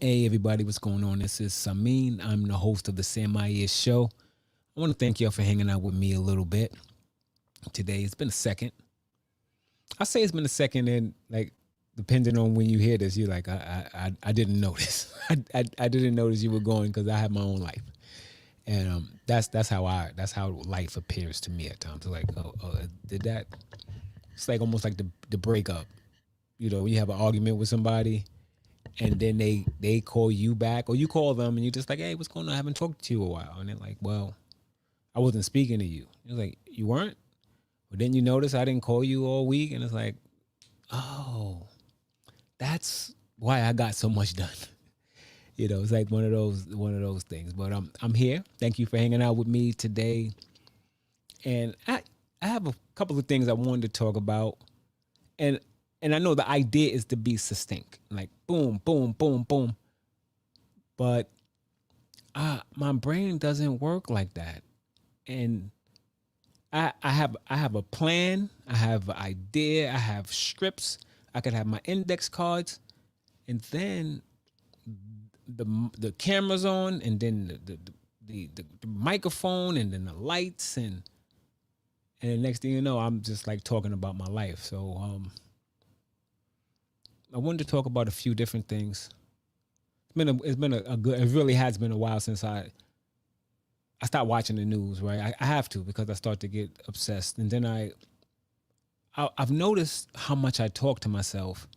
Hey everybody, what's going on? This is Samin. I'm the host of the Sam Ayers Show. I want to thank y'all for hanging out with me a little bit today. It's been a second. I say it's been a second, and like depending on when you hear this, you're like, I didn't notice. I didn't notice you were going because I have my own life, and that's how life appears to me at times. Like, did that? It's like almost like the breakup. You know, when you have an argument with somebody and then they call you back or you call them and you're just like, hey, what's going on? I haven't talked to you a while. And they're like, well, I wasn't speaking to you. It's like, you weren't? But then you notice I didn't call you all week. And it's like, oh, that's why I got so much done. You know, it's like one of those things. But I'm here. Thank you for hanging out with me today. And I have a couple of things I wanted to talk about. And and I know the idea is to be succinct, like boom, boom, boom, boom. But my brain doesn't work like that. And I have a plan, I have an idea, I have scripts, I could have my index cards, and then the the cameras on, and then the microphone, and then the lights, and the next thing you know, I'm just like talking about my life. So I wanted to talk about a few different things. It's been a good. It really has been a while since I stopped watching the news. Right, I have to because I start to get obsessed, and then I've noticed how much I talk to myself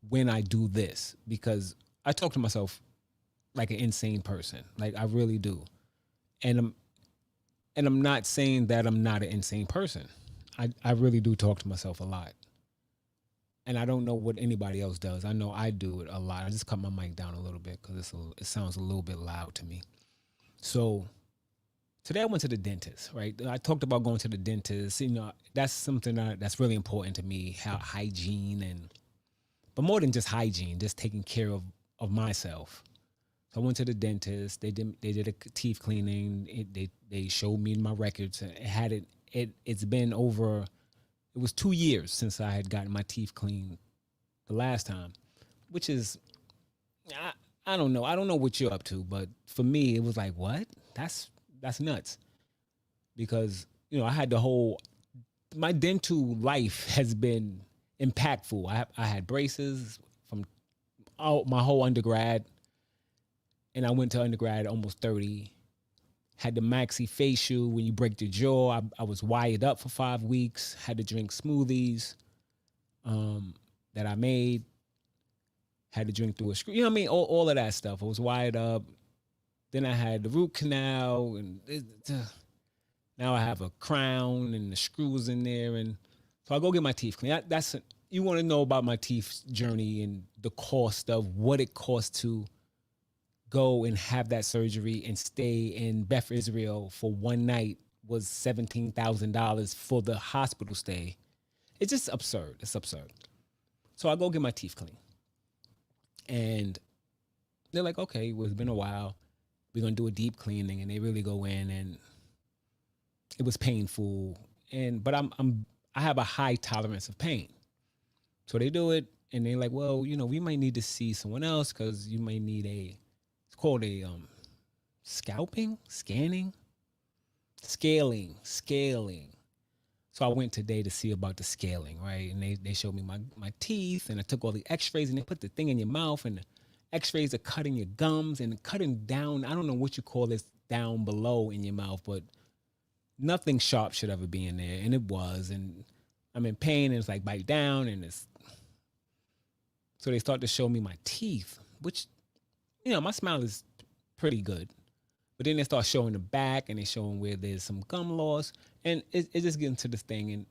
when I do this because I talk to myself like an insane person. Like I really do. And I'm not saying that I'm not an insane person. I really do talk to myself a lot. And I don't know what anybody else does. I know I do it a lot. I just cut my mic down a little bit because it sounds a little bit loud to me. So today I went to the dentist, right? I talked about going to the dentist. You know, that's something that's really important to me, how hygiene and but more than just hygiene, just taking care of myself. So I went to the dentist. They did a teeth cleaning. They showed me my records. It had it's been over. It was 2 years since I had gotten my teeth cleaned the last time, which is I, I don't know. I don't know what you're up to, but for me, it was like what? That's nuts because I had the whole my dental life has been impactful. I had braces from my whole undergrad, and I went to undergrad at almost 30. Had the maxi facial when you break the jaw. I was wired up for 5 weeks. Had to drink smoothies that I made. Had to drink through a screw. You know what I mean? All of that stuff. I was wired up. Then I had the root canal, and now I have a crown and the screws in there, and so I go get my teeth cleaned. That's you want to know about my teeth journey and the cost of what it costs to go and have that surgery and stay in Beth Israel for one night was $17,000 for the hospital stay. It's just absurd. It's absurd. So I go get my teeth cleaned, and they're like, "Okay, well, it's been a while. We're gonna do a deep cleaning," and they really go in, and it was painful. And but I have a high tolerance of pain, so they do it, and they're like, "Well, we might need to see someone else because you might need a it's called a scalping, scanning, scaling." So I went today to see about the scaling, right? And they showed me my teeth, and I took all the X-rays, and they put the thing in your mouth, and the X-rays are cutting your gums and cutting down. I don't know what you call this down below in your mouth, but nothing sharp should ever be in there, and it was, and I'm in pain, and it's like bite down, and it's so they start to show me my teeth, which my smile is pretty good. But then they start showing the back and they showing where there's some gum loss. And it's just getting to this thing. And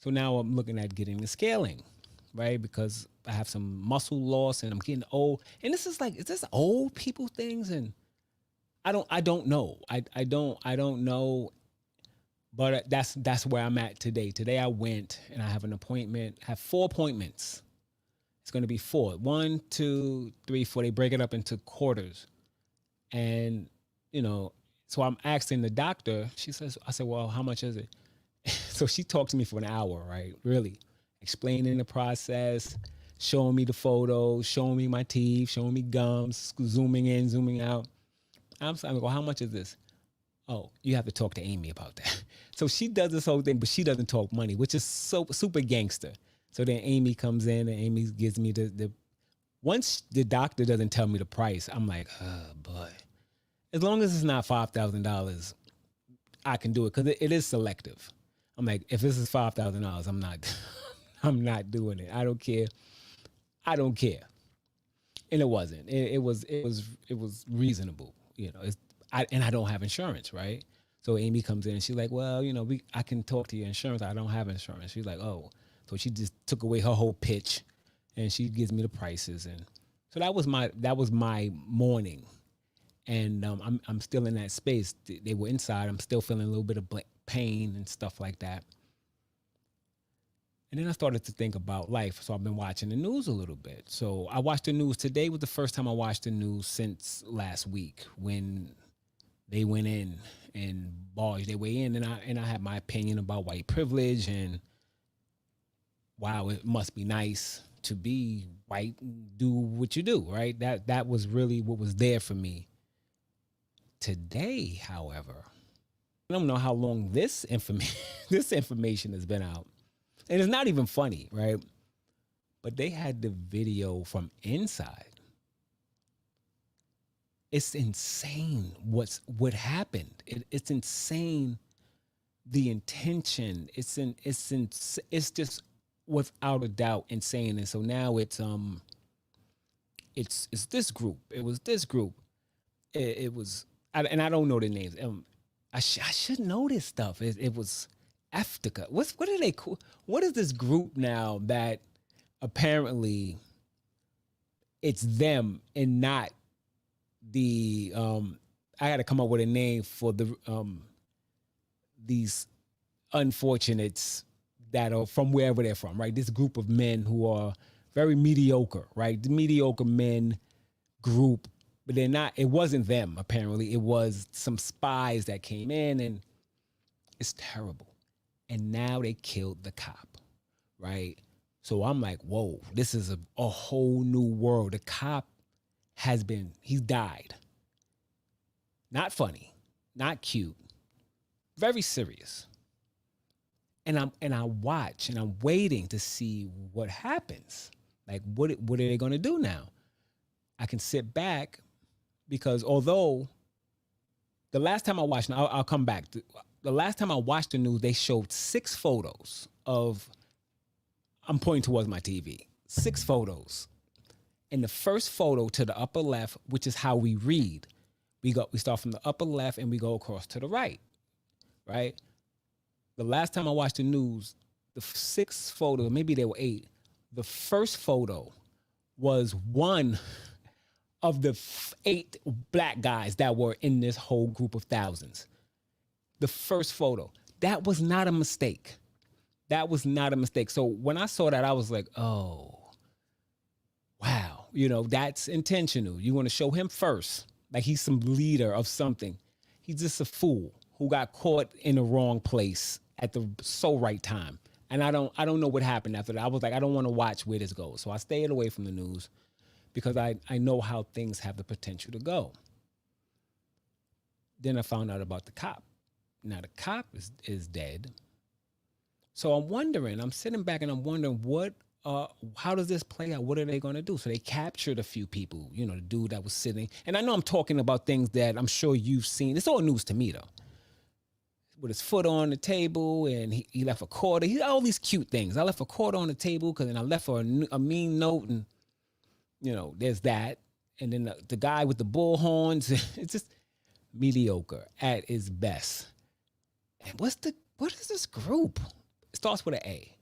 so now I'm looking at getting the scaling, right? Because I have some muscle loss and I'm getting old. And this is like, is this old people things? And I don't know. I don't know. But that's where I'm at today. Today I went and I have an appointment. I have 4 appointments. It's going to be four. 1, 2, 3, 4. They break it up into quarters. And you know, so I'm asking the doctor. She says, I said, well, how much is it? So she talked to me for an hour, right? Really explaining the process. showing me the photos, showing me my teeth, showing me gums, zooming in, zooming out. I'm like, well, how much is this? Oh, you have to talk to Amy about that. So she does this whole thing, but she doesn't talk money, which is so super gangster. So then Amy comes in and Amy gives me the once the doctor doesn't tell me the price, I'm like, oh boy. As long as it's not $5,000, I can do it because it is selective. I'm like, if this is $5,000, I'm not, I'm not doing it. I don't care. I don't care. And it wasn't. It was reasonable. And I don't have insurance, right? So Amy comes in and she's like, well, I can talk to your insurance. I don't have insurance. She's like, oh, so she just took away her whole pitch, and she gives me the prices, and so that was my morning, and I'm still in that space. They were inside. I'm still feeling a little bit of pain and stuff like that. And then I started to think about life. So I've been watching the news a little bit. So I watched the news today. Was the first time I watched the news since last week when they went in and barged their way in, and I had my opinion about white privilege and wow, it must be nice to be white and do what you do, right? That was really what was there for me. Today, however, I don't know how long this information this information has been out. And it's not even funny, right? But they had the video from inside. It's insane what happened. It's insane the intention. It's just without a doubt insane. And so now it's this group. It was this group. It was, and I don't know the names. I should know this stuff. It was Eftica. What are they call? What is this group now that apparently it's them and not the I got to come up with a name for these unfortunates that are from wherever they're from, right? This group of men who are very mediocre, right? The mediocre men group, but they're not, it wasn't them, apparently. It was some spies that came in, and it's terrible. And now they killed the cop, right? So I'm like, whoa, this is a whole new world. The cop he's died. Not funny, not cute, very serious. And I watch and I'm waiting to see what happens. Like what are they gonna do now? I can sit back because although the last time I watched, and I'll come back. The last time I watched the news, they showed 6 photos of. I'm pointing towards my TV. 6 photos, and the first photo to the upper left, which is how we read, we start from the upper left and we go across to the right, right? The last time I watched the news, the 6 photos, maybe there were 8. The first photo was one of the 8 black guys that were in this whole group of thousands. The first photo. That was not a mistake. That was not a mistake. So when I saw that, I was like, oh, wow. That's intentional. You want to show him first. Like he's some leader of something. He's just a fool who got caught in the wrong place at the so right time. And I don't know what happened after that. I was like, I don't want to watch where this goes. So I stayed away from the news because I know how things have the potential to go. Then I found out about the cop. Now the cop is dead. So I'm sitting back and I'm wondering how does this play out? What are they going to do? So they captured a few people, the dude that was sitting. And I know I'm talking about things that I'm sure you've seen. It's all news to me though. With his foot on the table and he left a quarter. He all these cute things. I left a quarter on the table because then I left for a mean note, and there's that. And then the guy with the bull horns, it's just mediocre at its best. And what is this group? It starts with an A.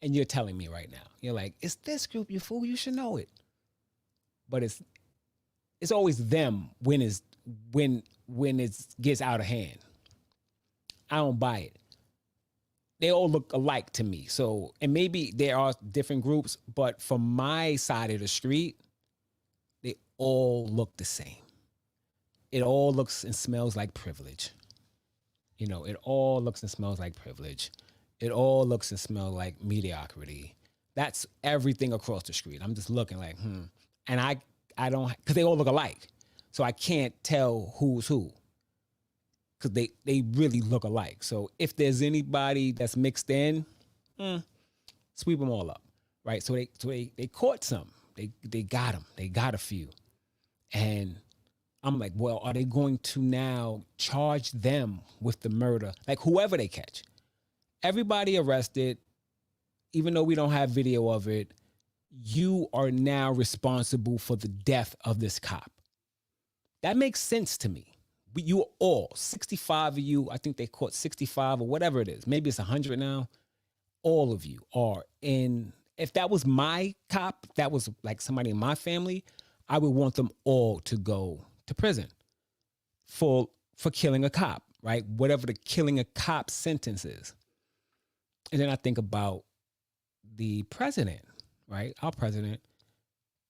And you're telling me right now, you're like, it's this group, you fool, you should know it. But it's always them when it gets out of hand. I don't buy it. They all look alike to me. So, and maybe there are different groups, but from my side of the street, they all look the same. It all looks and smells like privilege. It all looks and smells like privilege. It all looks and smells like mediocrity. That's everything across the street. I'm just looking like, and I don't, because they all look alike, so I can't tell who's who because they really look alike. So if there's anybody that's mixed in, sweep them all up, right? So they caught some. They got them. They got a few, and I'm like, well, are they going to now charge them with the murder? Like whoever they catch, everybody arrested, even though we don't have video of it, you are now responsible for the death of this cop. That makes sense to me. You all, 65 of you, I think they caught 65 or whatever it is. Maybe it's 100 now. All of you are in. If that was my cop, that was like somebody in my family, I would want them all to go to prison for killing a cop, right? Whatever the killing a cop sentence is. And then I think about the president, right? Our president,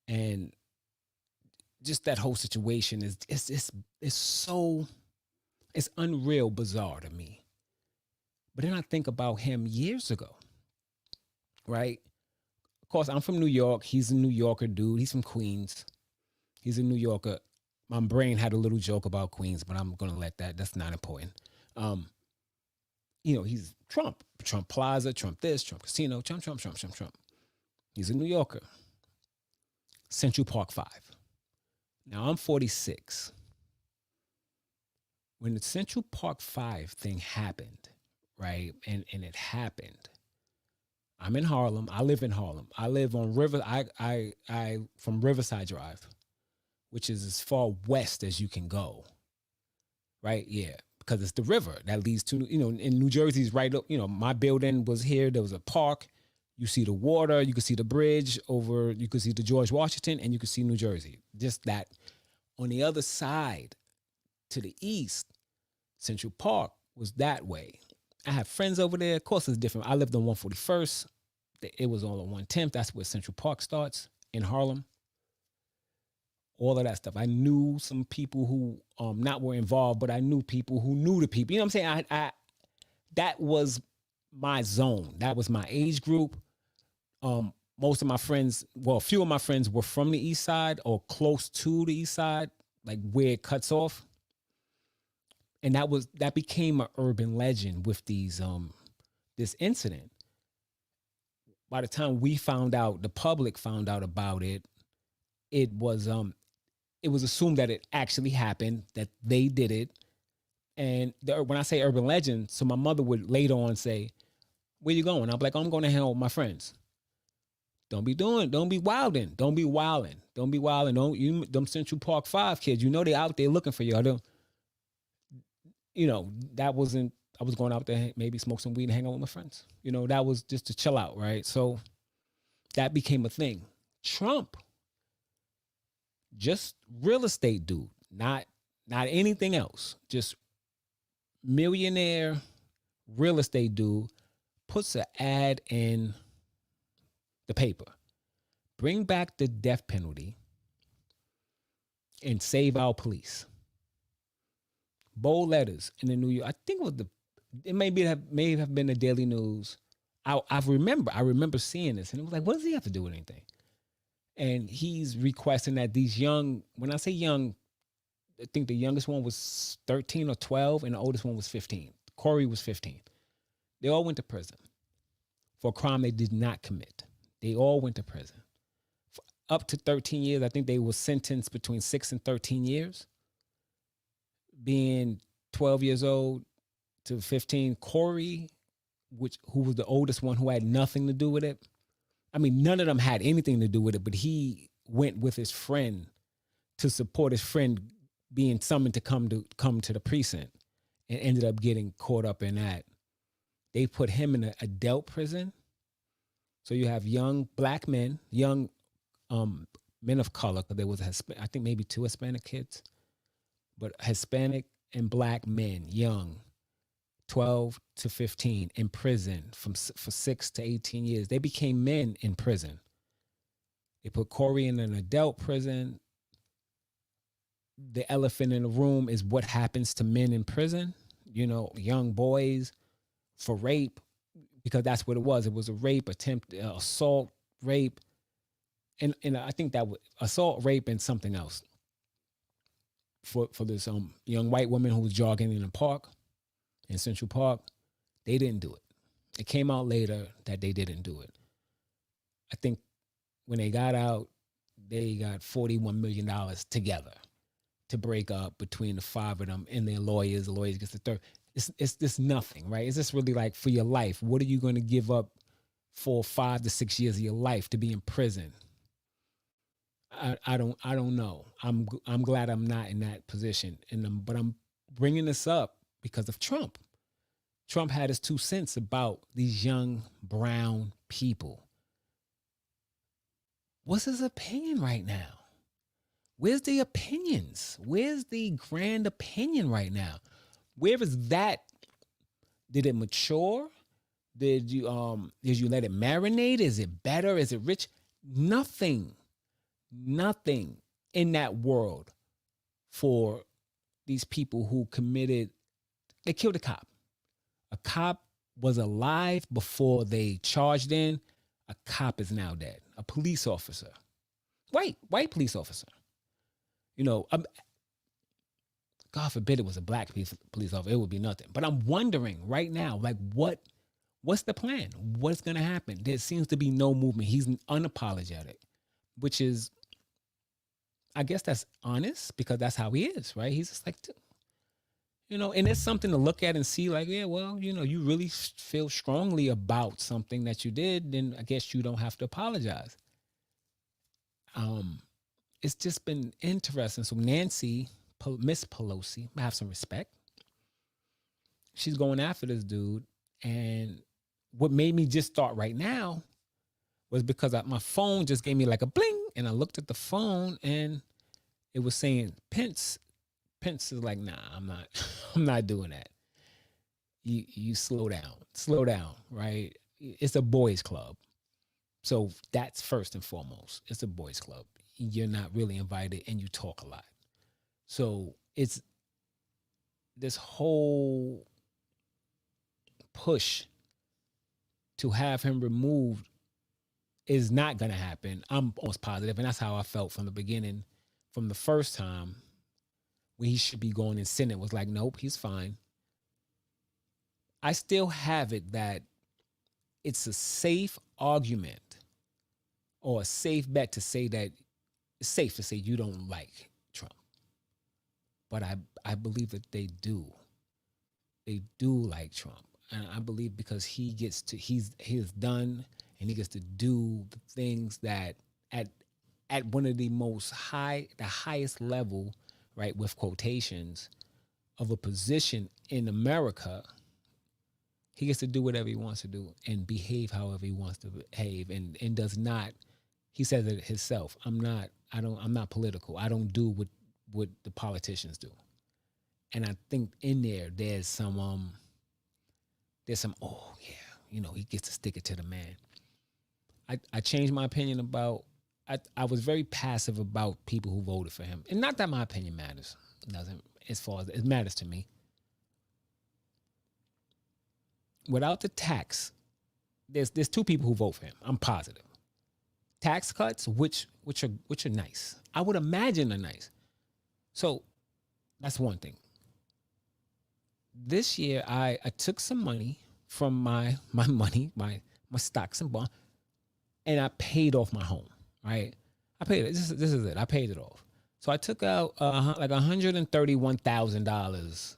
and just that whole situation is so, it's unreal bizarre to me. But then I think about him years ago, right? Of course, I'm from New York. He's a New Yorker dude. He's from Queens. He's a New Yorker. My brain had a little joke about Queens, but I'm going to let that. That's not important. He's Trump Plaza, Trump this, Trump Casino, Trump. He's a New Yorker. Central Park 5. Now I'm 46. When the Central Park 5 thing happened, right? And it happened. I'm in Harlem. I live in Harlem. I live on River. I from Riverside Drive, which is as far west as you can go. Right? Yeah. Because it's the river that leads to, in New Jersey's right up, my building was here. There was a park. You see the water, you can see the bridge over, you can see the George Washington, and you can see New Jersey. Just that. On the other side, to the east, Central Park was that way. I have friends over there. Of course, it's different. I lived on 141st. It was all on 110th. That's where Central Park starts in Harlem. All of that stuff. I knew some people who not were involved, but I knew people who knew the people. You know what I'm saying? I that was my zone. That was my age group. Most of my friends, well, a few of my friends were from the east side or close to the east side, like where it cuts off. And that became an urban legend with this incident. By the time we found out, the public found out about it, it was assumed that it actually happened, that they did it. And when I say urban legend, so my mother would later on say, "Where you going?" I'm like, "I'm going to hang out with my friends." Don't be wilding. Them Central Park 5 kids, they out there looking for you. That wasn't, I was going out there, maybe smoke some weed and hang out with my friends. That was just to chill out, right? So that became a thing. Trump, just real estate dude, not anything else, just millionaire real estate dude, puts an ad in the paper. Bring back the death penalty and save our police. Bold letters in the New York. I think it may have been the Daily News. I remember seeing this, and it was like, what does he have to do with anything? And he's requesting that these young, when I say young, I think the youngest one was 13 or 12, and the oldest one was 15. Corey was 15. They all went to prison for a crime they did not commit. They all went to prison. For up to 13 years. I think they were sentenced between 6 and 13 years. Being 12 years old to 15, Corey, who was the oldest one, who had nothing to do with it. I mean, none of them had anything to do with it, but he went with his friend to support his friend being summoned to come to the precinct, and ended up getting caught up in that. They put him in an adult prison. So you have young black men, young men of color, because there was I think maybe 2 Hispanic kids, but Hispanic and black men, young, 12 to 15, in prison for 6 to 18 years. They became men in prison. They put Corey in an adult prison. The elephant in the room is what happens to men in prison. Young boys for rape, because that's what it was. It was a rape, attempt, assault, rape, and I think that was assault, rape, and something else for this young white woman who was jogging in a park in Central Park. They didn't do it. It came out later that they didn't do it. I think when they got out, they got $41 million together to break up between the five of them and their lawyers. The lawyers gets the third. It's this nothing, right? It's just really like for your life. What are you going to give up for 5 to 6 years of your life to be in prison? I don't know. I'm glad I'm not in that position, but I'm bringing this up because of Trump. Trump had his 2 cents about these young brown people. What's his opinion right now? Where's the opinions? Where's the grand opinion right now? Where is that? Did it mature? Did you let it marinate? Is it better? Is it rich? Nothing in that world for these people who they killed a cop. A cop was alive before they charged in. A cop is now dead. A police officer, white police officer. God forbid it was a black police officer. It would be nothing. But I'm wondering right now, like, what's the plan? What's going to happen? There seems to be no movement. He's unapologetic, which is, I guess that's honest because that's how he is, right? He's just like, and it's something to look at and see like, yeah, well, you really feel strongly about something that you did, then I guess you don't have to apologize. It's just been interesting. So Nancy, Miss Pelosi, I have some respect. She's going after this dude. And what made me just start right now was because my phone just gave me like a bling. And I looked at the phone and it was saying Pence. Pence is like, nah, I'm not doing that. You slow down, right? It's a boys club. So that's first and foremost. It's a boys club. You're not really invited and you talk a lot. So it's this whole push to have him removed is not going to happen. I'm almost positive. And that's how I felt from the beginning, from the first time when he should be going in Senate was like, nope, he's fine. I still have it that it's a safe argument or a safe bet to say that it's safe to say you don't like Trump. But I believe that they do. They do like Trump. And I believe because he has done and he gets to do the things that at one of the highest level, right, with quotations, of a position in America, he gets to do whatever he wants to do and behave however he wants to behave and does not, he says it himself, I'm not political. I don't do what the politicians do. And I think in there's some oh yeah, he gets to stick it to the man. I changed my opinion about I was very passive about people who voted for him. And not that my opinion matters. It doesn't, as far as it matters to me. Without the tax, there's 2 people who vote for him. I'm positive. Tax cuts, which are nice. I would imagine they're nice. So that's one thing. This year I took some money from my money, my stocks and bonds, and I paid off my home. Right, I paid it. This is it. I paid it off. So I took out like $131,000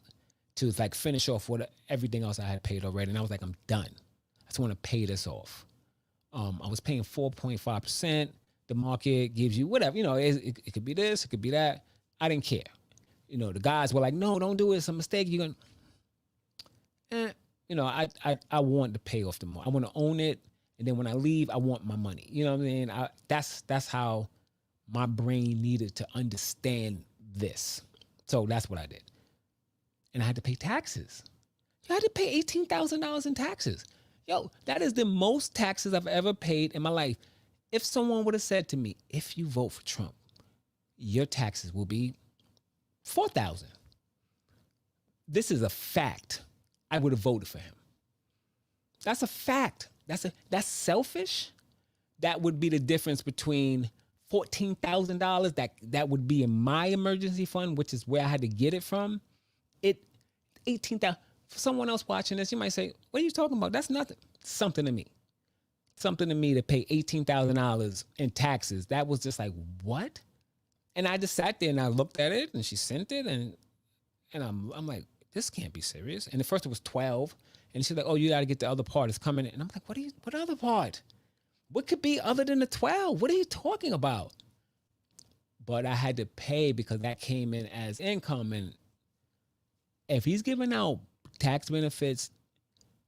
to like finish off what everything else I had paid already, and I was like, I'm done. I just want to pay this off. I was paying 4.5%. The market gives you whatever, it could be this, it could be that. I didn't care. The guys were like, no, don't do it. It's a mistake. You're gonna, I want to pay off the market. I want to own it. And then when I leave, I want my money. You know what I mean? That's how my brain needed to understand this. So that's what I did. And I had to pay taxes. I had to pay $18,000 in taxes. Yo, that is the most taxes I've ever paid in my life. If someone would have said to me, if you vote for Trump, your taxes will be $4,000. This is a fact. I would have voted for him. That's a fact. That's selfish. That would be the difference between $14,000 that would be in my emergency fund, which is where I had to get it from. It 18,000. For someone else watching this, you might say, "What are you talking about? That's nothing." Something to me. Something to me to pay $18,000 in taxes. That was just like, what? And I just sat there and I looked at it, and she sent it, and I'm like, this can't be serious. And at first it was 12, and she's like, "Oh, you got to get the other part. It's coming in." And I'm like, what other part? What could be other than the 12? What are you talking about? But I had to pay because that came in as income. And if he's giving out tax benefits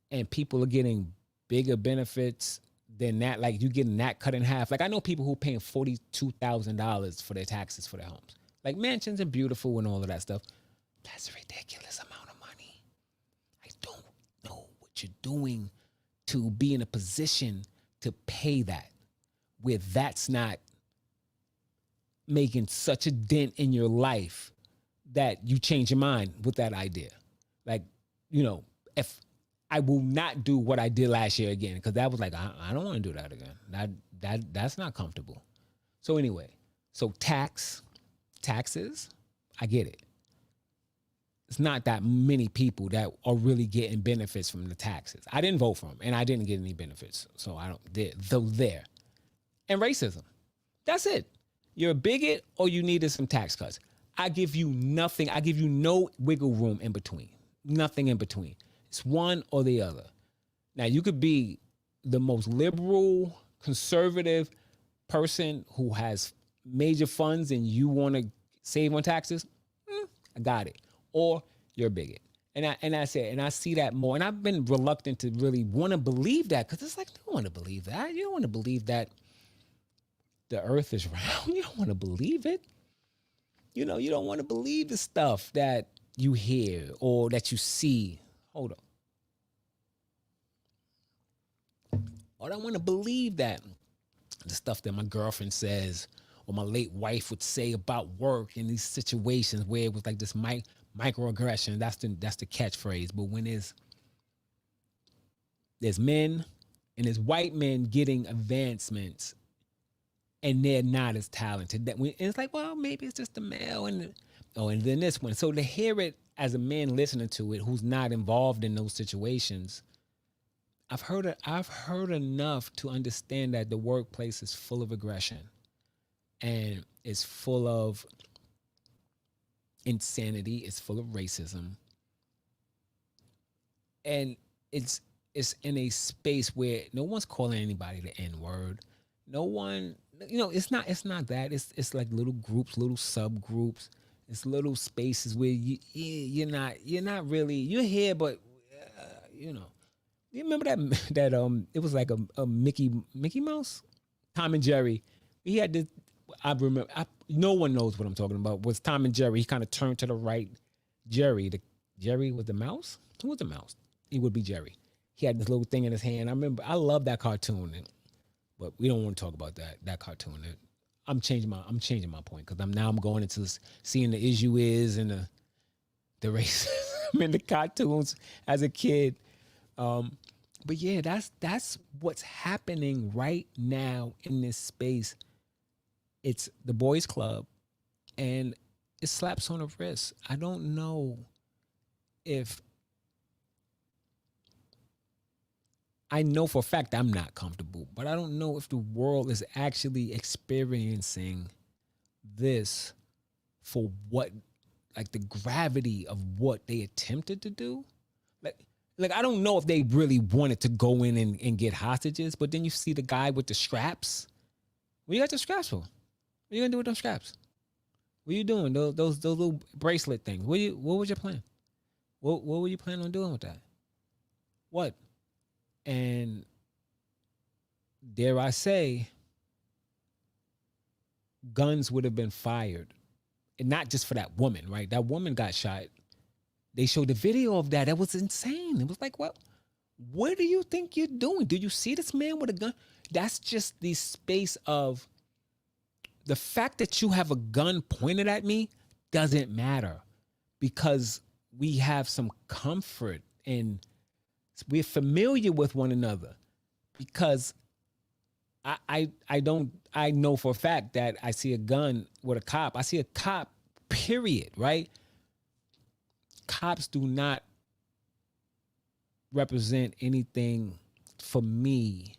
and people are getting bigger benefits than that, like you getting that cut in half. Like I know people who are paying $42,000 for their taxes for their homes. Like mansions are beautiful and all of that stuff. That's a ridiculous amount of money. I don't know what you're doing to be in a position to pay that, where that's not making such a dent in your life that you change your mind with that idea. Like, if I will not do what I did last year again, because that was like, I don't want to do that again. That's not comfortable. So anyway, taxes, I get it. It's not that many people that are really getting benefits from the taxes. I didn't vote for them, and I didn't get any benefits, so I don't. Though there, and racism. That's it. You're a bigot, or you needed some tax cuts. I give you nothing. I give you no wiggle room in between. Nothing in between. It's one or the other. Now you could be the most liberal, conservative person who has major funds, and you want to save on taxes. I got it. Or you're a bigot. And I said, and I see that more. And I've been reluctant to really want to believe that, because it's like, you don't want to believe that. You don't want to believe that the earth is round. You don't want to believe it. You don't want to believe the stuff that you hear or that you see. Hold on. I don't want to believe that the stuff that my girlfriend says or my late wife would say about work in these situations where it was like this microaggression. That's the catchphrase. But when there's men and there's white men getting advancements and they're not as talented, and it's like, well, maybe it's just the male and then this one. So to hear it as a man listening to it who's not involved in those situations, I've heard enough to understand that the workplace is full of aggression and it's full of insanity. It's full of racism, and it's in a space where no one's calling anybody the N-word. No one, it's not that. It's like little groups, little subgroups. It's little spaces where you're not really, you're here, but you remember that it was like a Mickey Mouse, Tom and Jerry. He had this. I remember. No one knows what I'm talking about. Was Tom and Jerry? He kind of turned to the right. Jerry was the mouse. Who was the mouse? He would be Jerry. He had this little thing in his hand. I remember. I love that cartoon, but we don't want to talk about that cartoon. I'm changing my point, because I'm going into seeing the issue is and the racism in the cartoons as a kid. But yeah, that's what's happening right now in this space. It's the boys' club, and it slaps on the wrist. I don't know if I know for a fact I'm not comfortable, but I don't know if the world is actually experiencing this for what, like the gravity of what they attempted to do. Like I don't know if they really wanted to go in and get hostages, but then you see the guy with the straps. What you got the straps for? What are you gonna do with those straps? What are you doing? Those little bracelet things. What was your plan? What were you planning on doing with that? What? And dare I say, guns would have been fired. And not just for that woman, right? That woman got shot. They showed the video of that. That was insane. It was like, what do you think you're doing? Do you see this man with a gun? That's just the space of the fact that you have a gun pointed at me doesn't matter, because we have some comfort in We're familiar with one another because I know for a fact that I see a gun with a cop. I see a cop, period, right? Cops do not represent anything for me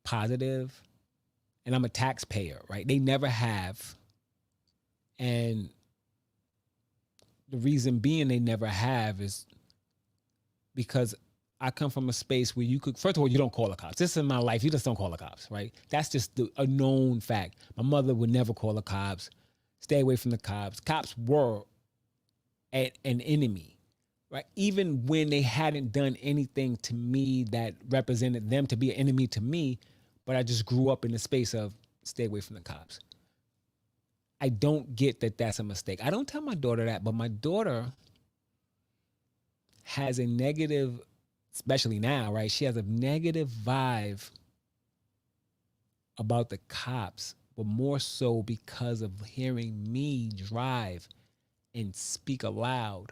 positive. And I'm a taxpayer, right? They never have. And the reason being they never have is because I come from a space where you could, first of all, you don't call the cops. This is my life. You just don't call the cops, right? That's just a known fact. My mother would never call the cops. Stay away from the cops. Cops were an enemy, right? Even when they hadn't done anything to me that represented them to be an enemy to me, but I just grew up in the space of stay away from the cops. I don't get that that's a mistake. I don't tell my daughter that, but my daughter has a negative, especially now, right? She has a negative vibe about the cops, but more so because of hearing me drive and speak aloud,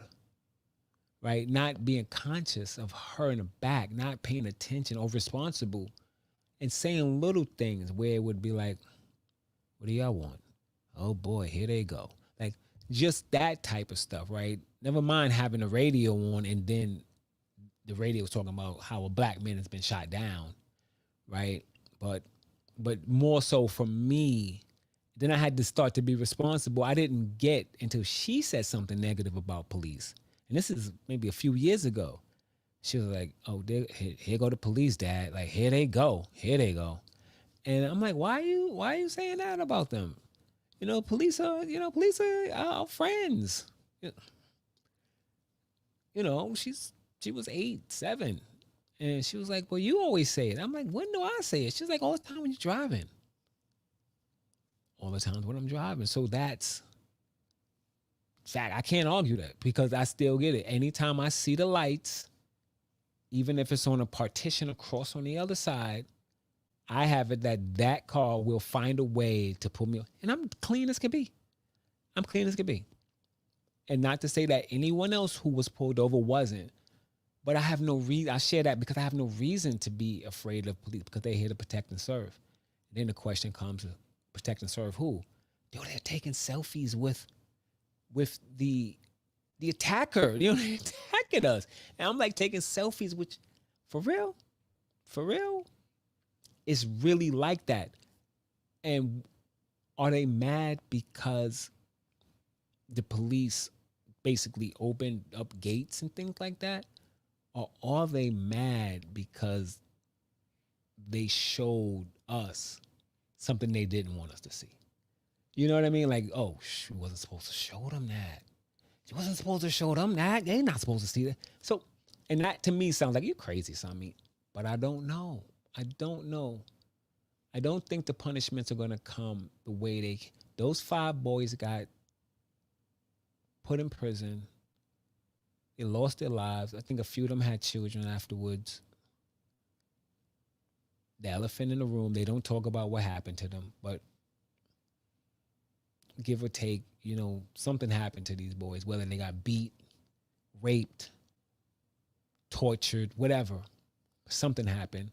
right? Not being conscious of her in the back, not paying attention or responsible, and saying little things where it would be like, what do y'all want? Oh boy, here they go. Like just that type of stuff, right? Never mind having the radio on and then the radio was talking about how a black man has been shot down, right? But more so for me, then I had to start to be responsible. I didn't get until she said something negative about police. And this is maybe a few years ago. She was like, oh, here go the police, Dad. Like, here they go. And I'm like, why are you saying that about them? Police are our friends. She was 8, 7. And she was like, well, you always say it. I'm like, when do I say it? She's like, all the time when you're driving. All the times when I'm driving. So that's fact. I can't argue that because I still get it. Anytime I see the lights, even if it's on a partition across on the other side, I have it that car will find a way to pull me. And I'm clean as can be. And not to say that anyone else who was pulled over wasn't. But I have no reason. I share that because I have no reason to be afraid of police because they're here to protect and serve. And then the question comes, protect and serve who? They're taking selfies with the attacker. They're attacking us. And I'm like taking selfies with, for real? It's really like that. And are they mad because the police basically opened up gates and things like that? Or are they mad because they showed us something they didn't want us to see? You know what I mean? Like, oh, she wasn't supposed to show them that. She wasn't supposed to show them that. They're not supposed to see that. So, and that to me sounds like you're crazy, Sami. But I don't know. I don't think the punishments are going to come the way those 5 boys got put in prison. They lost their lives. I think a few of them had children afterwards. The elephant in the room, they don't talk about what happened to them, but give or take, something happened to these boys, whether they got beat, raped, tortured, whatever. Something happened.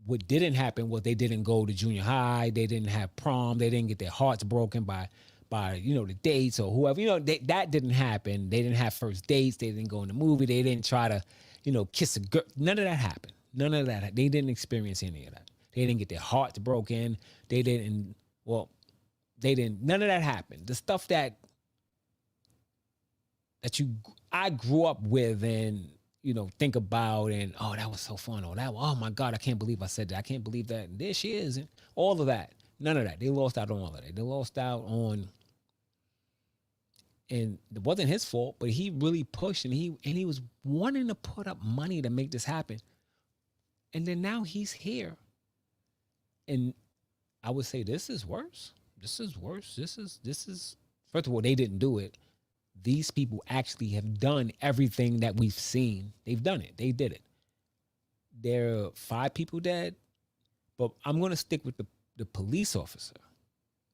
What didn't happen was they didn't go to junior high. They didn't have prom. They didn't get their hearts broken by the dates or whoever. That didn't happen. They didn't have first dates. They didn't go in the movie. They didn't try to, kiss a girl. None of that happened. None of that. They didn't experience any of that. They didn't get their hearts broken. None of that happened. The stuff that I grew up with and, think about and, oh, that was so fun. Oh my God, I can't believe I said that. I can't believe that. And there she is. And all of that. None of that. They lost out on all of that. They lost out on, and it wasn't his fault, but he really pushed and he was wanting to put up money to make this happen. And then now he's here. And I would say this is worse. This is first of all, they didn't do it. These people actually have done everything that we've seen. They've done it. They did it. There are 5 people dead, but I'm going to stick with the police officer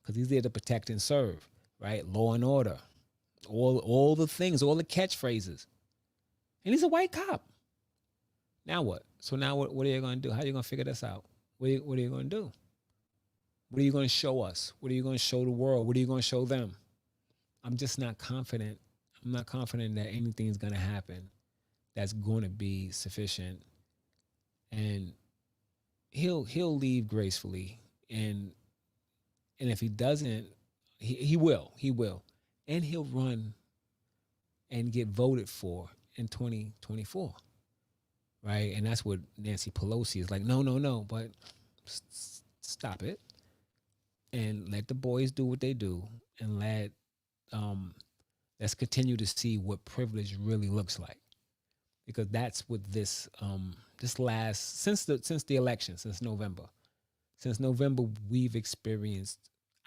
because he's there to protect and serve, right? Law and order, all the things, all the catchphrases. And he's a white cop. Now what? So now what are you going to do? How are you going to figure this out? What are you going to do? What are you going to show us? What are you going to show the world? What are you going to show them? I'm just not confident. I'm not confident that anything's going to happen that's going to be sufficient. And he'll leave gracefully, and if he doesn't, he will, and he'll run and get voted for in 2024, right? And that's what Nancy Pelosi is like. No, no, no, but stop it and let the boys do what they do, and um, let's continue to see what privilege really looks like, because that's what this last since the election, since November,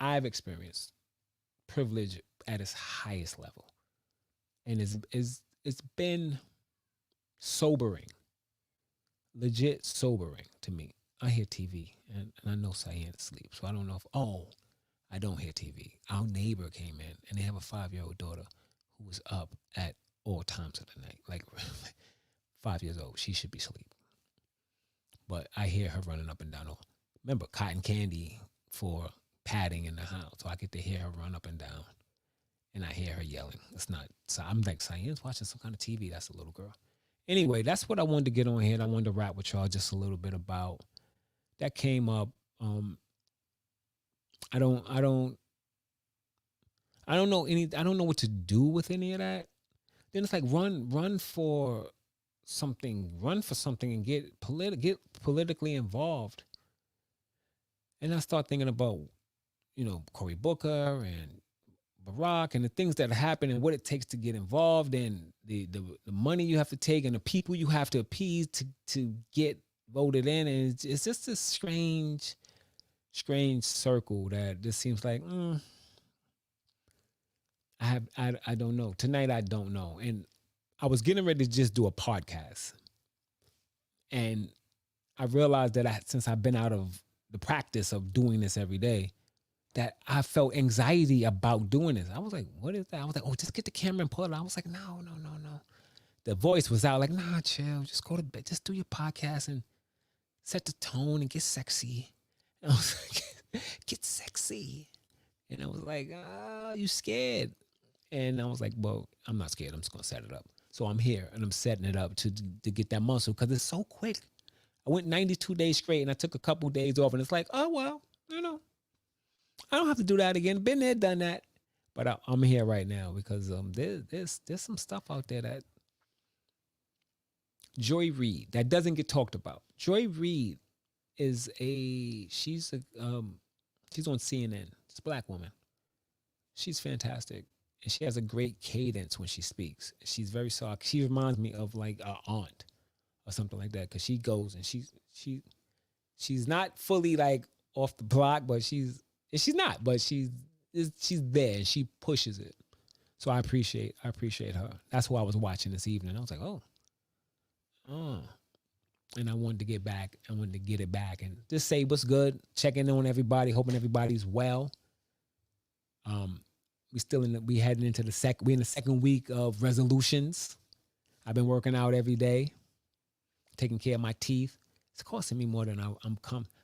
I've experienced privilege at its highest level, and it's been sobering, legit sobering to me. I hear TV, and I know Cyan sleeps, so I don't know if I don't hear TV. Our neighbor came in, and they have a 5-year-old daughter who was up at all times of the night, like 5 years old. She should be asleep, but I hear her running up and down. Remember, cotton candy for padding in the house, so I get to hear her run up and down, and I hear her yelling. It's not. So I'm like, Cyan's watching some kind of TV. That's a little girl. Anyway, that's what I wanted to get on here. And I wanted to rap with y'all just a little bit about that came up. I don't know I don't know what to do with any of that. Then it's like run for something, and get politically involved. And I start thinking about, Cory Booker and Barack and the things that happen and what it takes to get involved, and the money you have to take and the people you have to appease to get voted in. And it's just a strange circle that just seems like I don't know. Tonight I don't know. And I was getting ready to just do a podcast, and I realized that since I've been out of the practice of doing this every day, that I felt anxiety about doing this. I was like, what is that? I was like, oh, just get the camera and pull it. I was like, no. The voice was out like, nah, chill. Just go to bed. Just do your podcast and set the tone and get sexy. And I was like, get sexy. And I was like, you scared? And I was like, well, I'm not scared. I'm just going to set it up. So I'm here and I'm setting it up to get that muscle, because it's so quick. I went 92 days straight, and I took a couple days off, and it's like, oh, well, I don't have to do that again. Been there, done that. But I'm here right now because there's some stuff out there that Joy Reid that doesn't get talked about. Joy Reid is she's on CNN. It's a black woman. She's fantastic, and she has a great cadence when she speaks. She's very soft. She reminds me of like an aunt or something like that, because she goes and she's not fully like off the block, but she's not, but she's there and she pushes it. So I appreciate her. That's who I was watching this evening. I was like, oh, and I wanted to get back. I wanted to get it back and just say what's good, checking on everybody, hoping everybody's well. We heading into we're in the second week of resolutions. I've been working out every day, taking care of my teeth. It's costing me more than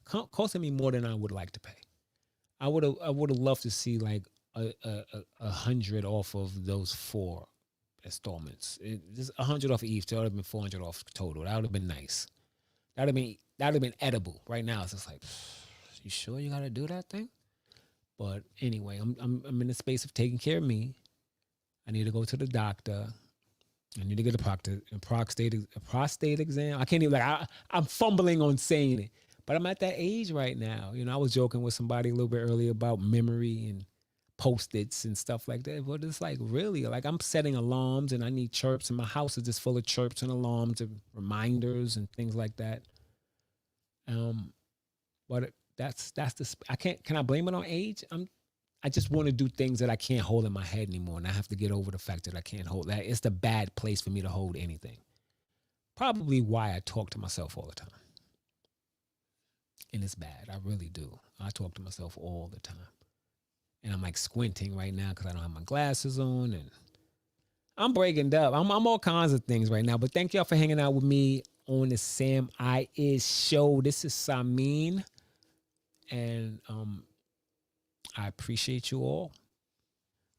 costing me more than I would like to pay. I would have loved to see like 100 off of those 4 installments. Just 100 off of each. That would have been 400 off total. That would have been nice. That would have been edible. Right now, it's just like, you sure you got to do that thing? But anyway, I'm in the space of taking care of me. I need to go to the doctor. I need to get a prostate exam. I can't even I'm fumbling on saying it, but I'm at that age right now. I was joking with somebody a little bit earlier about memory and Post-its and stuff like that. But it's like, really, like I'm setting alarms and I need chirps, and my house is just full of chirps and alarms and reminders and things like that. But that's can I blame it on age? I just want to do things that I can't hold in my head anymore, and I have to get over the fact that I can't hold that. It's the bad place for me to hold anything. Probably why I talk to myself all the time. And it's bad. I really do. I talk to myself all the time. And I'm like squinting right now because I don't have my glasses on, and I'm breaking up. I'm all kinds of things right now. But thank y'all for hanging out with me. on the Sam I Is show. This is Samin, and I appreciate you all.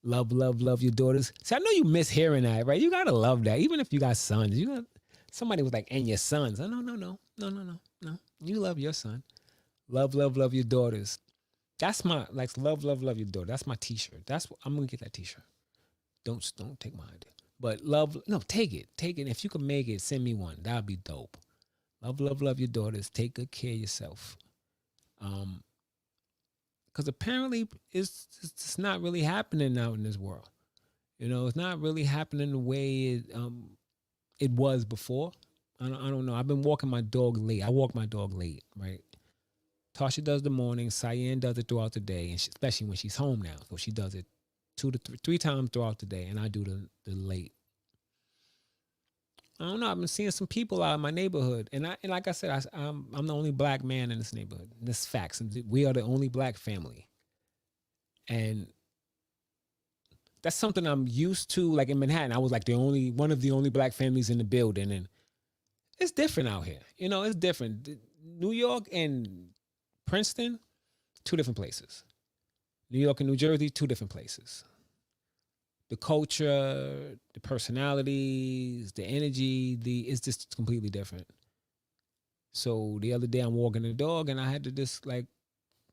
Love, love, love your daughters. See, I know you miss hearing that, right? You gotta love that. Even if you got sons, you got somebody was like, and your sons. Oh, no, no, no, no, no, no, no. You love your son. Love, love, love your daughters. That's my like love, love, love your daughter. That's my T-shirt. That's what I'm gonna get that T-shirt. Don't take my idea. But love, no, take it. Take it. If you can make it, send me one. That'd be dope. Love, love, love your daughters. Take good care of yourself. Because apparently it's not really happening out in this world. You know, it's not really happening the way it was before. I don't know. I've been walking my dog late. I walk my dog late, right? Tasha does the morning. Cyan does it throughout the day, and especially when she's home now. So she does it 2 to 3 times throughout the day, and I do the late. I don't know. I've been seeing some people out in my neighborhood, and like I said, I'm the only black man in this neighborhood. This facts, and we are the only black family, and that's something I'm used to. Like in Manhattan, I was like one of the only black families in the building, and it's different out here. You know, it's different. New York and Princeton, 2 different places. New York and New Jersey, 2 different places. The culture, the personalities, the energy, it's just completely different. So the other day I'm walking the dog and I had to just like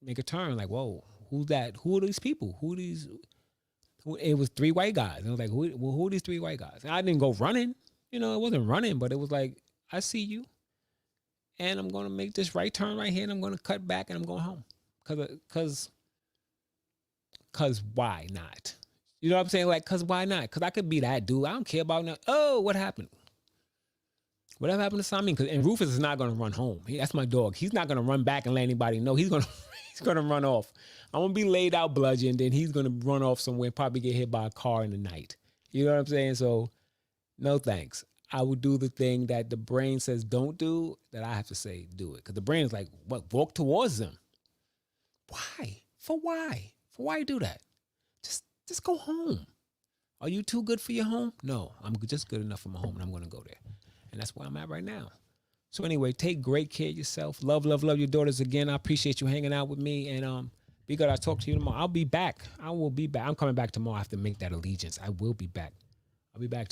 make a turn, like, whoa, who's that? Who are these people? It was 3 white guys. And I was like, who are these 3 white guys? And I didn't go running. You know, it wasn't running, but it was like, I see you. And I'm going to make this right turn right here and I'm going to cut back and I'm going home. Cause why not? You know what I'm saying? Like, cause why not? Cause I could be that dude. I don't care about no. Oh, what happened? Whatever happened to Simon? And Rufus is not gonna run home. That's my dog. He's not gonna run back and let anybody know. He's gonna run off. I'm gonna be laid out bludgeoned, then he's gonna run off somewhere, probably get hit by a car in the night. You know what I'm saying? So, no thanks. I would do the thing that the brain says don't do. That I have to say do it. Cause the brain is like, what? Walk towards them. Why? For why? For why you do that? Just go home. Are you too good for your home? No, I'm just good enough for my home and I'm going to go there. And that's where I'm at right now. So anyway, take great care of yourself. Love, love, love your daughters again. I appreciate you hanging out with me. And be good. I'll talk to you tomorrow. I'll be back. I will be back. I'm coming back tomorrow. I have to make that allegiance. I will be back. I'll be back tomorrow.